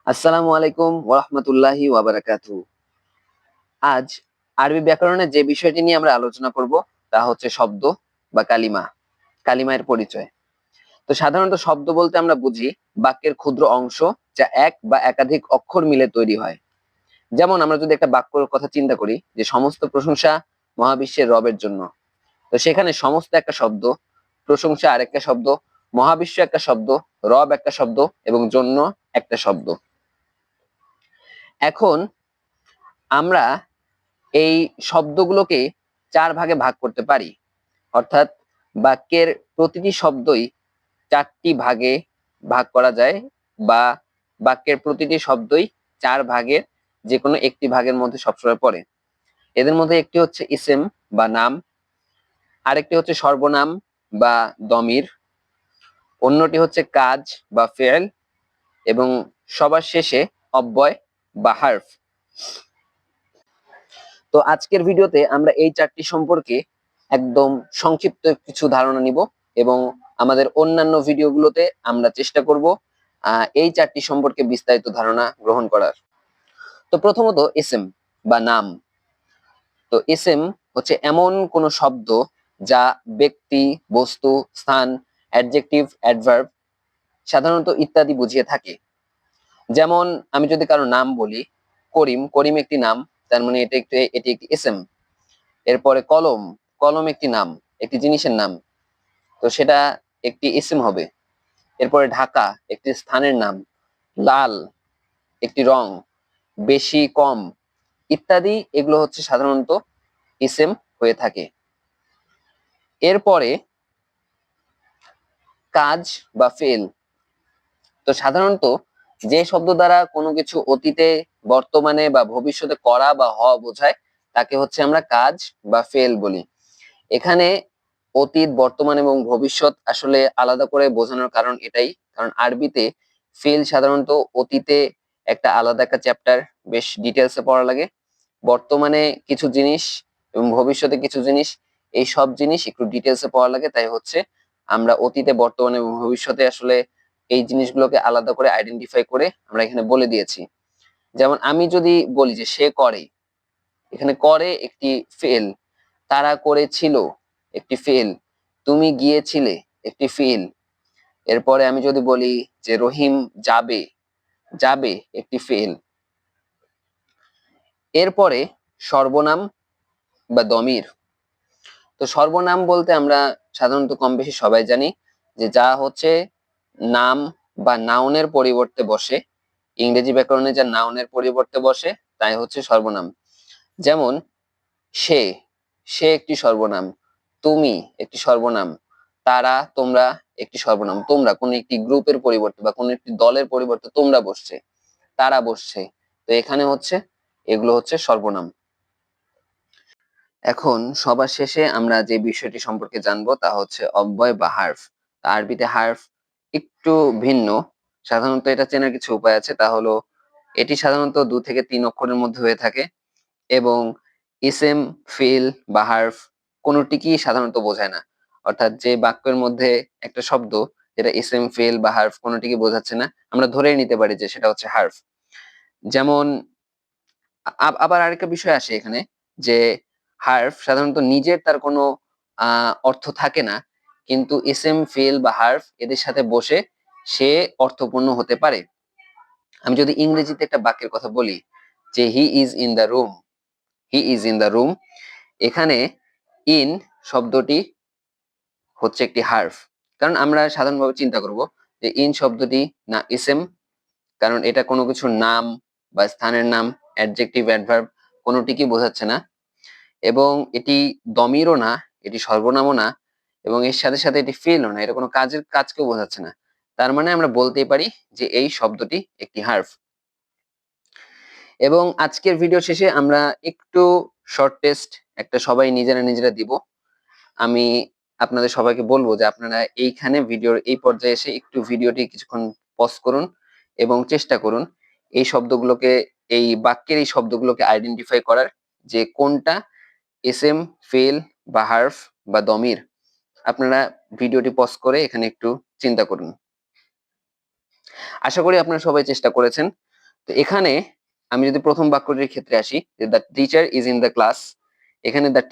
আসসালামু আলাইকুম ওরহমতুল্লাহি ওয়াবারাকাতু। আজ আরবি ব্যাকরণের যে বিষয়টি নিয়ে আমরা আলোচনা করব তা হচ্ছে শব্দ বা কালিমা, কালিমায়ের পরিচয়। তো সাধারণত শব্দ বলতে আমরা বুঝি বাক্যের ক্ষুদ্র অংশ যা এক বা একাধিক অক্ষর মিলে তৈরি হয়। যেমন আমরা যদি একটা বাক্যর কথা চিন্তা করি যে সমস্ত প্রশংসা মহাবিশ্বের রবের জন্য, তো সেখানে সমস্ত একটা শব্দ, প্রশংসা আরেকটা শব্দ, মহাবিশ্ব একটা শব্দ, রব একটা শব্দ এবং জন্য একটা শব্দ। এখন আমরা এই শব্দগুলোকে চার ভাগে ভাগ করতে পারি, অর্থাৎ বাক্যের প্রতিটি শব্দই চারটি ভাগে ভাগ করা যায়, বা বাক্যের প্রতিটি শব্দই চার ভাগের যে কোনো একটি ভাগের মধ্যে সবসময় পড়ে। এদের মধ্যে একটি হচ্ছে ইসেম বা নাম, আরেকটি হচ্ছে সর্বনাম বা দমির, অন্যটি হচ্ছে কাজ বা ফেল, এবং সবার শেষে অব্যয় বা হার্ফ। তো আজকের ভিডিওতে আমরা এই চারটি সম্পর্কে একদম সংক্ষিপ্ত কিছু ধারণা নিব, এবং আমাদের অন্যান্য ভিডিওগুলোতে আমরা চেষ্টা করব এই চারটি সম্পর্কে বিস্তারিত ধারণা গ্রহণ করার। তো প্রথমত ইসেম বা নাম। তো ইসেম হচ্ছে এমন কোন শব্দ যা ব্যক্তি, বস্তু, স্থান, অ্যাডজেক্টিভ, অ্যাডভার্ব, সাধারণত ইত্যাদি বুঝিয়ে থাকে। যেমন আমি যদি কারো নাম বলি করিম, করিম একটি নাম, তার মানে এটি একটি ইসেম। এরপরে কলম, কলম একটি নাম, একটি জিনিসের নাম, তো সেটা একটি ইসিম হবে। এরপরে ঢাকা একটি স্থানের নাম, লাল একটি রং, বেশি কম ইত্যাদি, এগুলো হচ্ছে সাধারণত ইসেম হয়ে থাকে। এরপরে কাজ বা ফেল। তো সাধারণত যে শব্দ দ্বারা কোনো কিছু অতীতে, বর্তমানে বা ভবিষ্যতে করা বা হওয়া বোঝায় তাকে হচ্ছে আমরা কাজ বা ফেল বলি। এখানে অতীত, বর্তমান এবং ভবিষ্যৎ আসলে আলাদা করে বোঝানোর কারণ এটাই, কারণ আরবিতে ফেল সাধারণত অতীতে একটা আলাদা একটা চ্যাপ্টার, বেশ ডিটেলসে পড়া লাগে, বর্তমানে কিছু জিনিস এবং ভবিষ্যতে কিছু জিনিস, এই সব জিনিস একটু ডিটেলসে পড়া লাগে। তাই হচ্ছে আমরা অতীতে, বর্তমানে এবং ভবিষ্যতে আসলে এই জিনিসগুলোকে আলাদা করে আইডেন্টিফাই করে আমরা এখানে বলে দিয়েছি। যেমন আমি যদি বলি যে সে করে, এখানে করে একটি ফেল, তারা করেছিল একটি ফেল, তুমি গিয়েছিলে একটি ফেল। এরপরে আমি যদি বলি যে রহিম যাবে, যাবে একটি ফেল। এরপরে সর্বনাম বা দমির। তো সর্বনাম বলতে আমরা সাধারণত কম বেশি সবাই জানি যে যা হচ্ছে নাম বা নাউনের পরিবর্তে বসে, ইংরেজি ব্যাকরণে যা নাউনের পরিবর্তে বসে তাই হচ্ছে সর্বনাম। যেমন সে, সে একটি সর্বনাম, তুমি একটি সর্বনাম, তারা, তোমরা একটি সর্বনাম। তোমরা কোন একটি গ্রুপের পরিবর্তে বা কোন একটি দলের পরিবর্তে তোমরা বসছে, তারা বসছে, তো এখানে হচ্ছে এগুলো হচ্ছে সর্বনাম। এখন সবার শেষে আমরা যে বিষয়টি সম্পর্কে জানবো তা হচ্ছে অব্যয় বা হার্ফ। আরবিতে হার্ফ একটু ভিন্ন, সাধারণত এটা চেনার কিছু উপায় আছে, তা হলো এটি সাধারণত 2 থেকে 3 অক্ষরের মধ্যে হয়ে থাকে, এবং ইসেম, ফেল বা হার্ফ কোনোটিকেই সাধারণত বোঝায় না। অর্থাৎ যে বাক্যের মধ্যে একটা শব্দ যেটা ইসেম, ফেল বা হার্ফ কোনোটিকে বোঝাচ্ছে না, আমরা ধরেই নিতে পারি যে সেটা হচ্ছে হার্ফ। যেমন আবার আরেকটা বিষয় আসে এখানে, যে হার্ফ সাধারণত নিজের তার কোনো অর্থ থাকে না, কিন্তু ইসেম, ফেল বা হার্ফ এদের সাথে বসে সে অর্থপূর্ণ হতে পারে। আমি যদি ইংরেজিতে একটা বাক্যের কথা বলি যে he is in the room, he is in the room, এখানে ইন শব্দটি হচ্ছে একটি হার্ফ। কারণ আমরা সাধারণভাবে চিন্তা করব যে ইন শব্দটি না ইসেম, কারণ এটা কোনো কিছুর নাম বা স্থানের নাম, অ্যাডজেক্টিভ, অ্যাডভার্ব কোনোটিকে বোঝাচ্ছে না, এবং এটি দমিরও না, এটি সর্বনামও না, এবং এর সাথে সাথে এটি ফেলও না, এটা কোনো কাজকেও বোঝাচ্ছে না। তার মানে আমরা বলতেই পারি যে এই শব্দটি একটি হার্ফ। এবং আজকের ভিডিও শেষে আমরা একটু শর্ট টেস্ট একটা সবাই নিজেরা নিজেরা দিব। আমি আপনাদের সবাইকে বলবো যে আপনারা এইখানে ভিডিওর এই পর্যায়ে এসে একটু ভিডিওটি কিছুক্ষণ পজ করুন এবং চেষ্টা করুন এই শব্দগুলোকে, এই বাক্যের এই শব্দগুলোকে আইডেন্টিফাই করার, যে কোনটা এসএম, ফেল বা হার্ফ বা দমির। আপনারা ভিডিওটি পজ করে এখানে একটু চিন্তা করুন। আশা করি আপনারা সবাই চেষ্টা করেছেন। তো এখানে আমি যদি প্রথম বাক্যটির ক্ষেত্রে আসি, the teacher is in the class, এখানে দ্য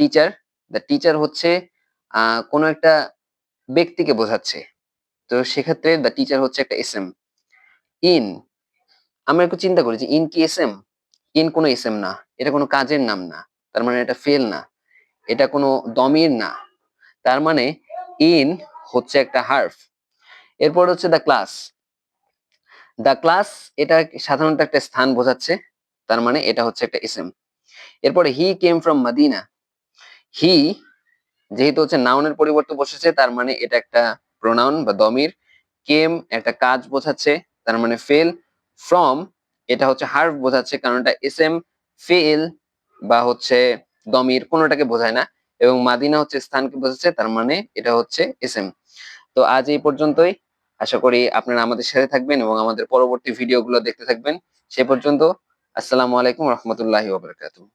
টিচার হচ্ছে কোনো একটা ব্যক্তিকে বোঝাচ্ছে। তো সেক্ষেত্রে দ্য টিচার হচ্ছে একটা এসএম। ইন, আমরা একটু চিন্তা করি যে ইন কি এসএম? ইন কোনো এসএম না, এটা কোনো কাজের নাম না, তার মানে এটা ফেল না, এটা কোনো দমির না, তার মানে ইন হচ্ছে একটা হার্ফ। এরপর হচ্ছে দ্য ক্লাস। দ্য ক্লাস এটা সাধারণত একটা স্থান বোঝাচ্ছে, তার মানে এটা হচ্ছে একটা এসএম। এরপরে হি কেম ফ্রম মাদিনা। হি যেহেতু হচ্ছে নাউনের পরিবর্তে বসেছে, তার মানে এটা একটা প্রোনাউন বা দমির। কেম একটা কাজ বোঝাচ্ছে, তার মানে ফেল। ফ্রম এটা হচ্ছে হার্ভ বোঝাচ্ছে, কারণ এটা এসএম, ফেল বা হচ্ছে দমির কোনোটাকে বোঝায় না। এবং মাদিনা হচ্ছে স্থানকে বোঝাচ্ছে, তার মানে এটা হচ্ছে এসএম। তো আজ এই পর্যন্তই। আশা করি আপনারা আমাদের সাথে থাকবেন এবং আমাদের পরবর্তী ভিডিওগুলো দেখতে থাকবেন। সে পর্যন্ত আসসালামু আলাইকুম রহমতুল্লাহি ওয়া বারাকাতুহু।